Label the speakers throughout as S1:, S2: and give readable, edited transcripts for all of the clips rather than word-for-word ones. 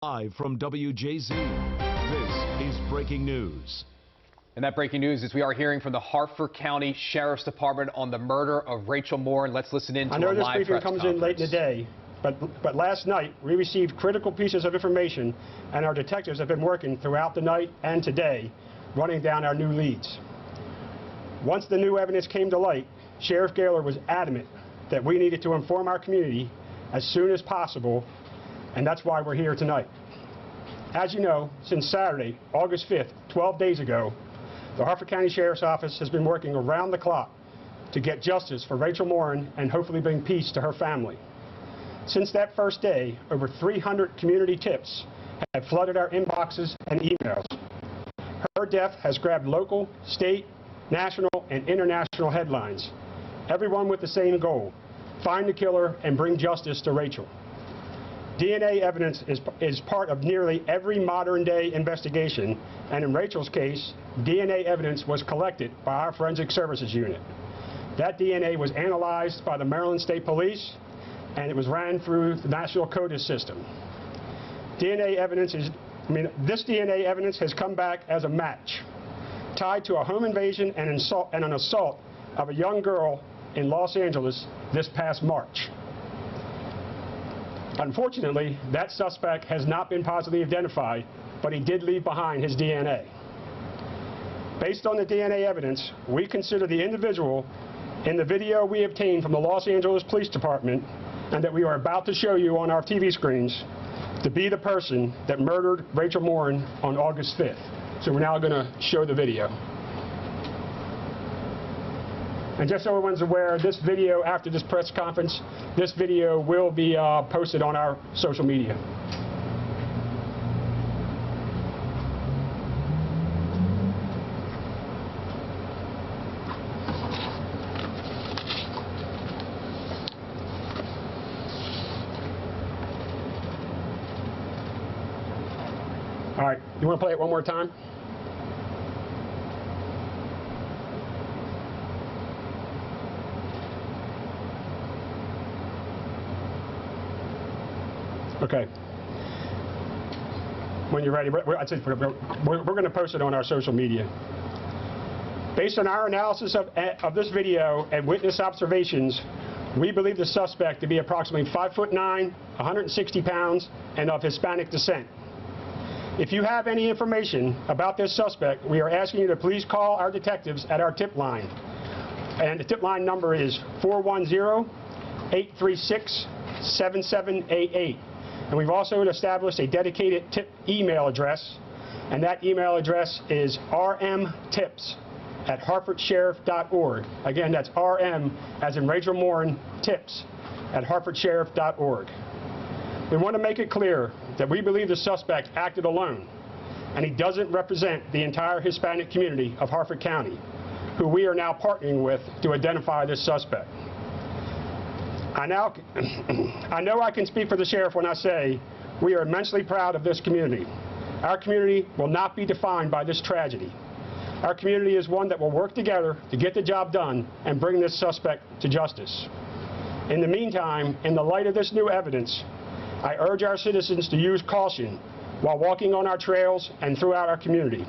S1: Live from WJZ, this is breaking news.
S2: And that breaking news is we are hearing from the Harford County Sheriff's Department on the murder of Rachel Morin. Let's listen in to a live press conference. I know this briefing comes in late in the day, but last night we received critical pieces of information, and our detectives have been working throughout the night and today, running down our new leads. Once the new evidence came to light, Sheriff Gaylor was adamant that we needed to inform our community as soon as possible, and that's why we're here tonight. As you know, since Saturday, August 5th, 12 days ago, the Harford County Sheriff's Office has been working around the clock to get justice for Rachel Morin and hopefully bring peace to her family. Since that first day, over 300 community tips have flooded our inboxes and emails. Her death has grabbed local, state, national, and international headlines, everyone with the same goal: find the killer and bring justice to Rachel. DNA evidence is part of nearly every modern-day investigation, and in Rachel's case, DNA evidence was collected by our Forensic Services Unit. That DNA was analyzed by the Maryland State Police, and it was ran through the National CODIS system. This DNA evidence has come back as a match, tied to a home invasion and an assault of a young girl in Los Angeles this past March. Unfortunately, that suspect has not been positively identified, but he did leave behind his DNA. Based on the DNA evidence, we consider the individual in the video we obtained from the Los Angeles Police Department and that we are about to show you on our TV screens to be the person that murdered Rachel Morin on August 5th. So we're now going to show the video. And just so everyone's aware, this video, after this press conference, this video will be posted on our social media. All right, you want to play it one more time? Okay. When you're ready, we're going to post it on our social media. Based on our analysis of this video and witness observations, we believe the suspect to be approximately 5'9", 160 pounds, and of Hispanic descent. If you have any information about this suspect, we are asking you to please call our detectives at our tip line. And the tip line number is 410-836-7788. And we've also established a dedicated tip email address, and that email address is rmtips@harfordsheriff.org. Again, that's RM as in Rachel Morin, tips @harfordsheriff.org. We want to make it clear that we believe the suspect acted alone, and he doesn't represent the entire Hispanic community of Harford County, who we are now partnering with to identify this suspect. I know I can speak for the sheriff when I say we are immensely proud of this community. Our community will not be defined by this tragedy. Our community is one that will work together to get the job done and bring this suspect to justice. In the meantime, in the light of this new evidence, I urge our citizens to use caution while walking on our trails and throughout our community.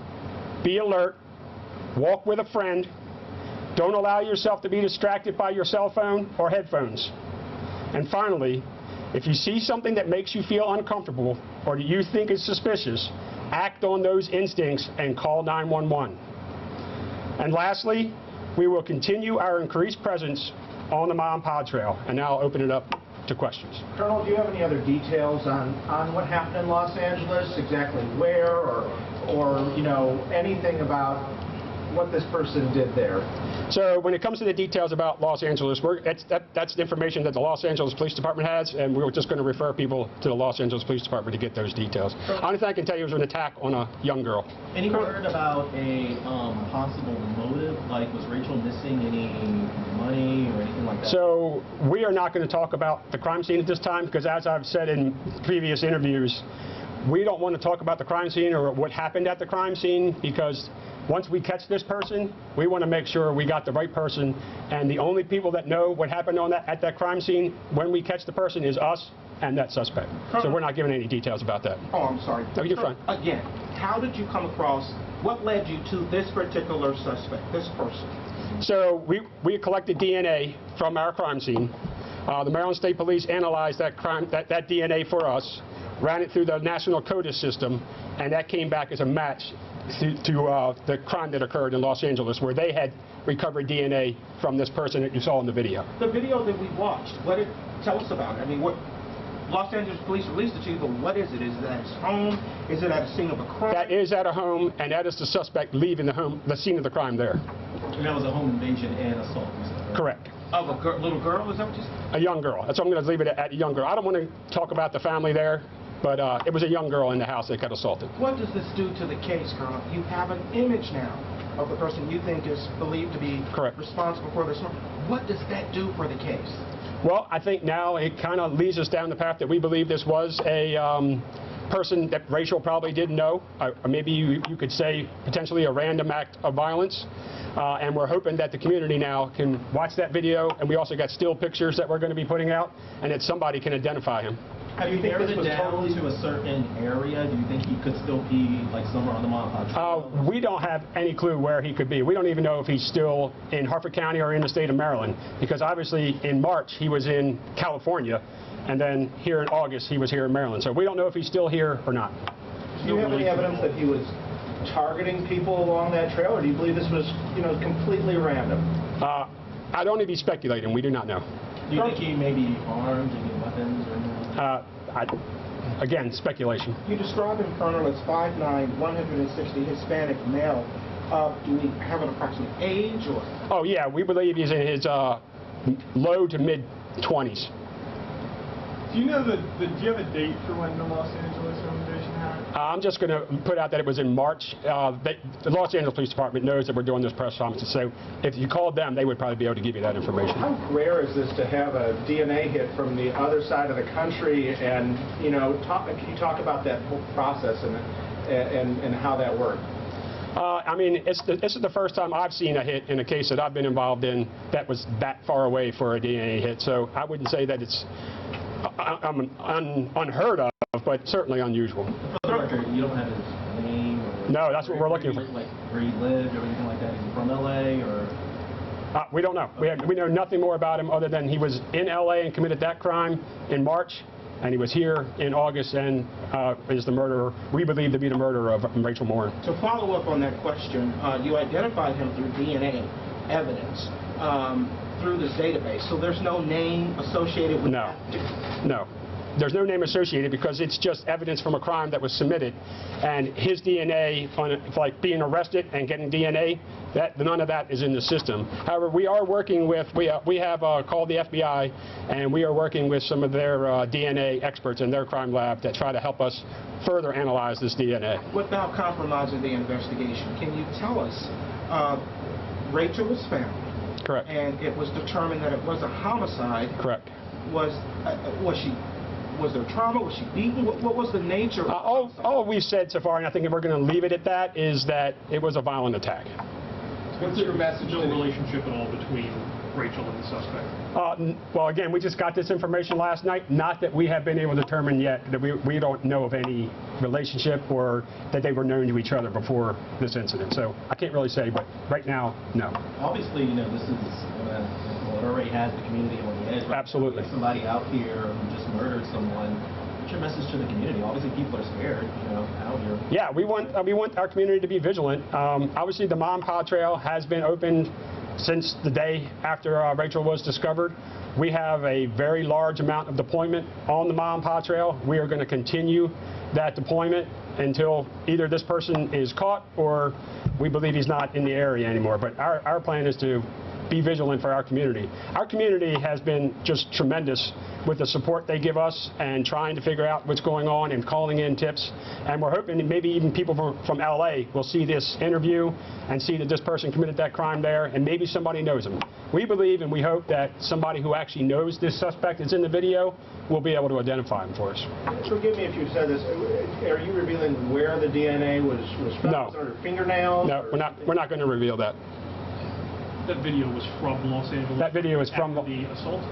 S2: Be alert, walk with a friend, don't allow yourself to be distracted by your cell phone or headphones. And finally, if you see something that makes you feel uncomfortable or that you think is suspicious, act on those instincts and call 911. And lastly, we will continue our increased presence on the Mom Pod Trail. And now I'll open it up to questions.
S3: Colonel, do you have any other details on what happened in Los Angeles, exactly where, or you know, anything about what this person did there?
S4: So when it comes to the details about Los Angeles, that's the information that the Los Angeles Police Department has, and we're just going to refer people to the Los Angeles Police Department to get those details. The only thing I can tell you is an attack on a young girl.
S5: Any word about a possible motive? Like, was Rachel missing any money or anything like that?
S4: So we are not going to talk about the crime scene at this time because, as I've said in previous interviews, we don't want to talk about the crime scene or what happened at the crime scene because once we catch this person, we want to make sure we got the right person, and the only people that know what happened at that crime scene when we catch the person is us and that suspect. So we're not giving any details about that.
S3: Oh, I'm sorry.
S4: No, you're fine.
S3: Again, how did you come across, what led you to this particular suspect, this person?
S4: So we collected DNA from our crime scene. The Maryland State Police analyzed that DNA for us, ran it through the National CODIS system, and that came back as a match to the crime that occurred in Los Angeles, where they had recovered DNA from this person that you saw in the video.
S3: The video that we watched, tell us about it. I mean, what Los Angeles Police released it to you, but what is it? Is it at his home? Is it at a scene of a crime?
S4: That is at a home, and that is the suspect leaving the scene of the crime there.
S5: And that was a home invasion and assault, you said, right?
S4: Correct.
S3: Of a little girl, is that what you said?
S4: A young girl. That's what I'm going to leave it at, a young girl. I don't want to talk about the family there, but it was a young girl in the house that got assaulted.
S3: What does this do to the case, Colonel? You have an image now of the person you think is believed to be responsible for this. What does that do for the case?
S4: Well, I think now it kind of leads us down the path that we believe this was a person that Rachel probably didn't know, or maybe you could say potentially a random act of violence. And we're hoping that the community now can watch that video, and we also got still pictures that we're going to be putting out, and that somebody can identify him.
S5: Have you narrowed it down to a certain area? Do you think he could still be like somewhere on the Montauk Trail?
S4: We don't have any clue where he could be. We don't even know if he's still in Harford County or in the state of Maryland, because obviously in March he was in California, and then here in August he was here in Maryland. So we don't know if he's still here or not.
S3: Do you have any evidence that he was targeting people along that trail, or do you believe this was, completely random?
S4: I'd only be speculating. We do not know.
S5: Do you think he may be armed, any weapons or anything?
S4: Again, speculation.
S3: You describe him, Colonel, as 5'9", 160, Hispanic male. Do we have an approximate age, or?
S4: Oh yeah, we believe he's in his low to mid 20s.
S6: Do you have a date for when the Los Angeles invasion happened?
S4: I'm just going to put out that it was in March. The Los Angeles Police Department knows that we're doing this press conference, so if you called them, they would probably be able to give you that information.
S3: How rare is this to have a DNA hit from the other side of the country? And can you talk about that whole process and how that worked?
S4: I mean, this is the first time I've seen a hit in a case that I've been involved in that was that far away for a DNA hit. So I wouldn't say that it's unheard of, but certainly unusual.
S5: For the record, you don't have his name? Or
S4: no, that's what we're looking for.
S5: Like where he lived or anything like that? Is he from L.A. or?
S4: We don't know. We know nothing more about him other than he was in L.A. and committed that crime in March, and he was here in August and is the murderer, we believe to be the murderer of Rachel Morin.
S3: To follow up on that question, you identified him through DNA evidence. Through this database, so there's no name associated with that?
S4: No. There's no name associated because it's just evidence from a crime that was submitted, and his DNA, like being arrested and getting DNA, none of that is in the system. However, we are working with, we have called the FBI, and we are working with some of their DNA experts in their crime lab that try to help us further analyze this DNA.
S3: Without compromising the investigation, can you tell us, Rachel was found.
S4: Correct.
S3: And it was determined that it was a homicide.
S4: Correct.
S3: Was there trauma? Was she beaten? What was the nature?
S4: All we've said so far, and I think we're going to leave it at that, is that it was a violent attack.
S6: What's your message? No relationship at all between Rachel and the suspect?
S4: Well, again, we just got this information last night. Not that we have been able to determine yet that we don't know of any relationship or that they were known to each other before this incident. So I can't really say, but right now, no.
S5: Obviously, this is it already has the community on the edge. Right?
S4: Absolutely.
S5: Somebody out here who just murdered someone. What's your message to the community? Obviously, people are scared, out here.
S4: Yeah, we want our community to be vigilant. Obviously, the Montauk Trail has been opened since the day after Rachel was discovered. We have a very large amount of deployment on the Montauk Trail. We are going to continue that deployment until either this person is caught or we believe he's not in the area anymore. But our plan is to be vigilant for our community. Our community has been just tremendous with the support they give us and trying to figure out what's going on and calling in tips. And we're hoping that maybe even people from LA will see this interview and see that this person committed that crime there, and maybe somebody knows him. We believe and we hope that somebody who actually knows this suspect that's in the video will be able to identify him for us.
S3: Forgive me if you said this. Are you revealing where the DNA was found?
S4: No.
S3: Was it under fingernails?
S4: No, we're not going to reveal that.
S6: That video was from Los Angeles?
S4: That video is from
S6: the assault?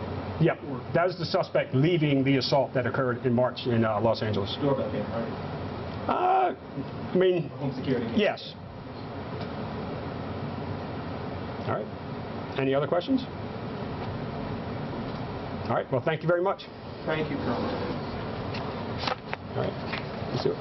S4: Yep, that was the suspect leaving the assault that occurred in March in Los Angeles.
S5: Doorbell cam, right?
S4: I mean,
S5: Home security cam.
S4: yes. All right. Any other questions? All right. Well, thank you very much.
S5: Thank you, Colonel.
S4: All right. Let's do it.